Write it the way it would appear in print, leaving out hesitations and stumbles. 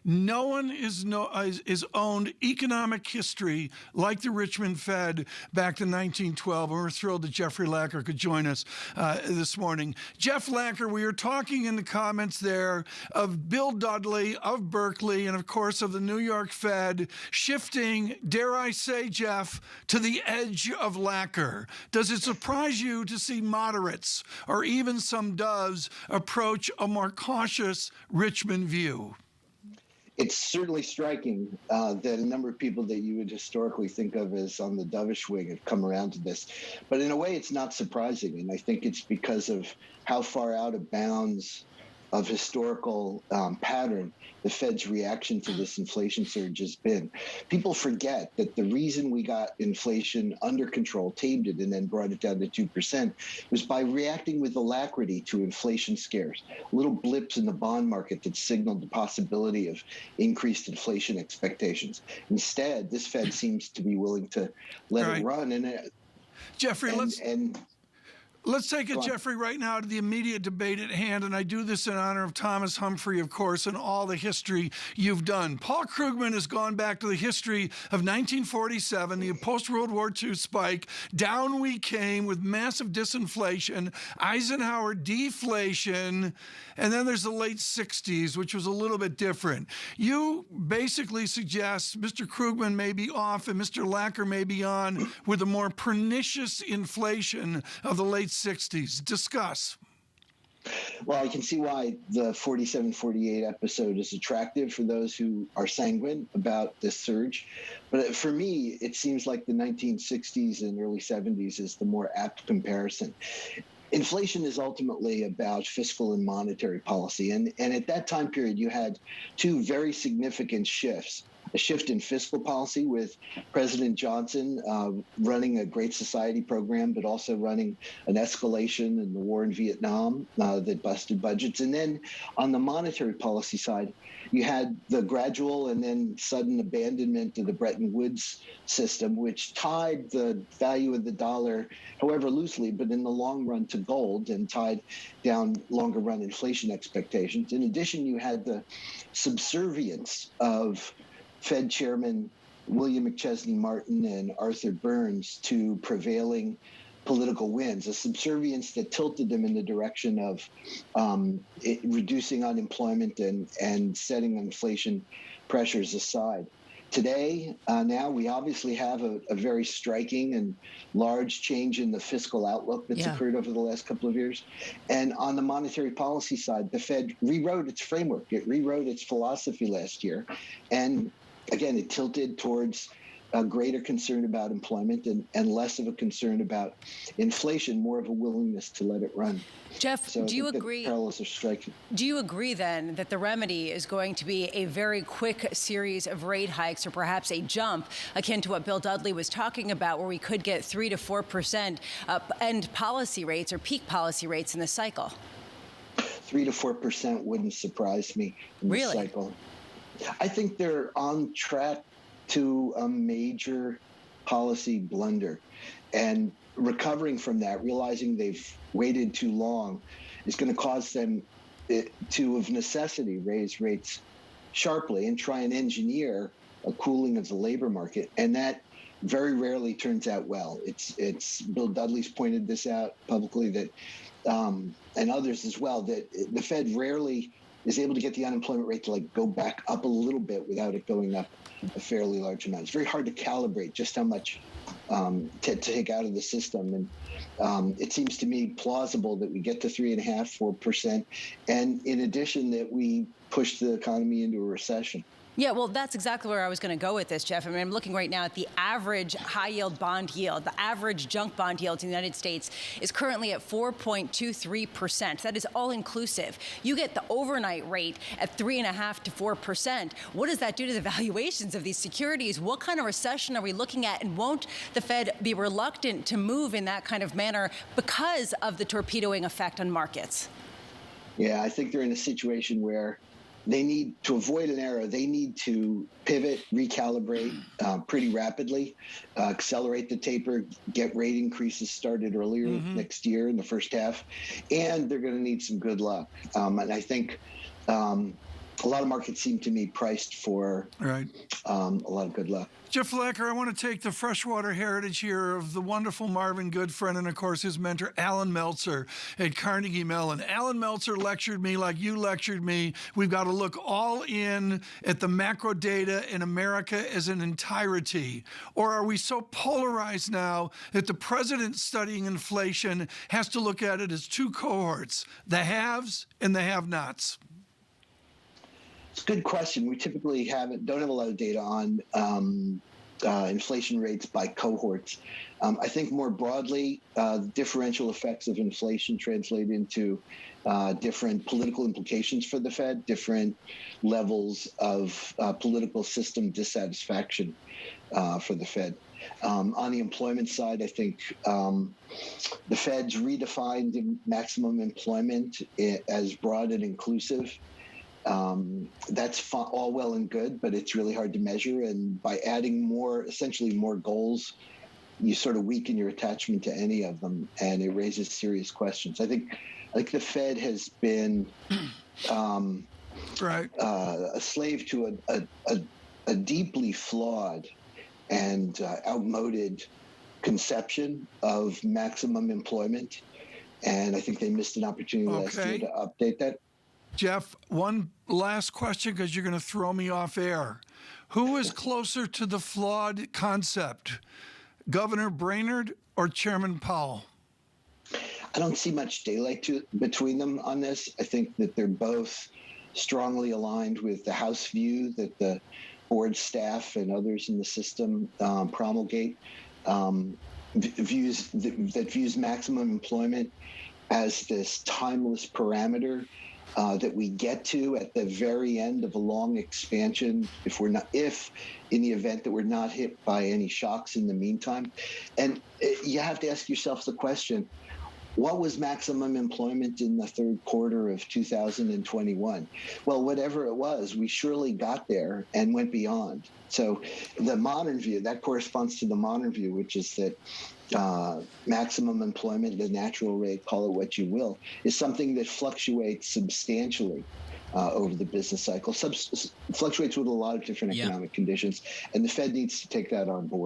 No one is owned economic history like the Richmond Fed back to 1912. And we're thrilled that Jeffrey Lacker could join us this morning. Jeff Lacker, we were talking in the comments there of Bill Dudley, of Berkeley, and of course of the New York Fed shifting, dare I say, Jeff, to the edge of Lacker. Does it surprise you to see moderates, or even some doves, approach a more cautious Richmond view? It's certainly striking that a number of people that you would historically think of as on the dovish wing have come around to this. But in a way, it's not surprising. And I think it's because of how far out of bounds of historical pattern the Fed's reaction to this inflation surge has been. People forget that the reason we got inflation under control, tamed it, and then brought it down to 2% was by reacting with alacrity to inflation scares, little blips in the bond market that signaled the possibility of increased inflation expectations. Instead, this Fed seems to be willing to let it run. Jeffrey, let's take it, Jeffrey, right now to the immediate debate at hand, and I do this in honor of Thomas Humphrey, of course, and all the history you've done. Paul Krugman has gone back to the history of 1947, the post-World War II spike. Down we came with massive disinflation, Eisenhower deflation, and then there's the late 60s, which was a little bit different. You basically suggest Mr. Krugman may be off and Mr. Lacker may be on with a more pernicious inflation of the late 60s. Discuss. Well, I can see why the 47-48 episode is attractive for those who are sanguine about this surge. But for me, it seems like the 1960s and early 70s is the more apt comparison. Inflation is ultimately about fiscal and monetary policy. And at that time period, you had two very significant shifts. A shift in fiscal policy with President Johnson running a Great Society program, but also running an escalation in the war in Vietnam that busted budgets. And then on the monetary policy side, you had the gradual and then sudden abandonment of the Bretton Woods system, which tied the value of the dollar, however loosely, but in the long run to gold and tied down longer run inflation expectations. In addition, you had the subservience of Fed Chairman William McChesney Martin and Arthur Burns to prevailing political winds, a subservience that tilted them in the direction of reducing unemployment and setting inflation pressures aside. Today, now we obviously have a very striking and large change in the fiscal outlook that's occurred over the last couple of years. And on the monetary policy side, the Fed rewrote its framework. It rewrote its philosophy last year. And again, it tilted towards a greater concern about employment and less of a concern about inflation, more of a willingness to let it run. Jeff, so do you agree? The parallels are striking. Do you agree then that the remedy is going to be a very quick series of rate hikes, or perhaps a jump akin to what Bill Dudley was talking about, where we could get 3 to 4% end policy rates or peak policy rates in the cycle? 3 to 4% wouldn't surprise me in the cycle. I think they're on track to a major policy blunder, and recovering from that, realizing they've waited too long, is going to cause them to, of necessity, raise rates sharply and try and engineer a cooling of the labor market. And that very rarely turns out well. It's Bill Dudley's pointed this out publicly, that and others as well, that the Fed rarely is able to get the unemployment rate to go back up a little bit without it going up a fairly large amount. It's very hard to calibrate just how much to take out of the system. And it seems to me plausible that we get to 3.5%, 4%. And in addition, that we push the economy into a recession. Yeah, well, that's exactly where I was going to go with this, Jeff. I mean, I'm looking right now at the average high-yield bond yield. The average junk bond yield in the United States is currently at 4.23%. That is all-inclusive. You get the overnight rate at 3.5% to 4%. What does that do to the valuations of these securities? What kind of recession are we looking at? And won't the Fed be reluctant to move in that kind of manner because of the torpedoing effect on markets? Yeah, I think they're in a situation where they need to avoid an error. They need to pivot, recalibrate pretty rapidly, accelerate the taper, get rate increases started earlier next year in the first half, and they're going to need some good luck. And I think a lot of markets seem to me priced for a lot of good luck. Jeff Flacker, I want to take the freshwater heritage here of the wonderful Marvin Goodfriend and, of course, his mentor, Alan Meltzer at Carnegie Mellon. Alan Meltzer lectured me like you lectured me. We've got to look all in at the macro data in America as an entirety. Or are we so polarized now that the president studying inflation has to look at it as two cohorts, the haves and the have-nots? It's a good question. We typically don't have a lot of data on inflation rates by cohorts. I think more broadly, the differential effects of inflation translate into different political implications for the Fed, different levels of political system dissatisfaction for the Fed. On the employment side, I think the Fed's redefined maximum employment as broad and inclusive. That's all well and good, but it's really hard to measure. And by adding essentially more goals, you sort of weaken your attachment to any of them, and it raises serious questions. I think the Fed has been a slave to a deeply flawed and outmoded conception of maximum employment, and I think they missed an opportunity last year to update that. Jeff, one last question because you're going to throw me off air. Who is closer to the flawed concept, Governor Brainerd or Chairman Powell? I don't see much daylight between them on this. I think that they're both strongly aligned with the House view that the board staff and others in the system promulgate, views maximum employment as this timeless parameter that we get to at the very end of a long expansion, if in the event that we're not hit by any shocks in the meantime. And you have to ask yourself the question, what was maximum employment in the third quarter of 2021? Well, whatever it was, we surely got there and went beyond. So the modern view, that corresponds to the modern view, which is that maximum employment, the natural rate, call it what you will, is something that fluctuates substantially over the business cycle, fluctuates with a lot of different economic conditions, and the Fed needs to take that on board.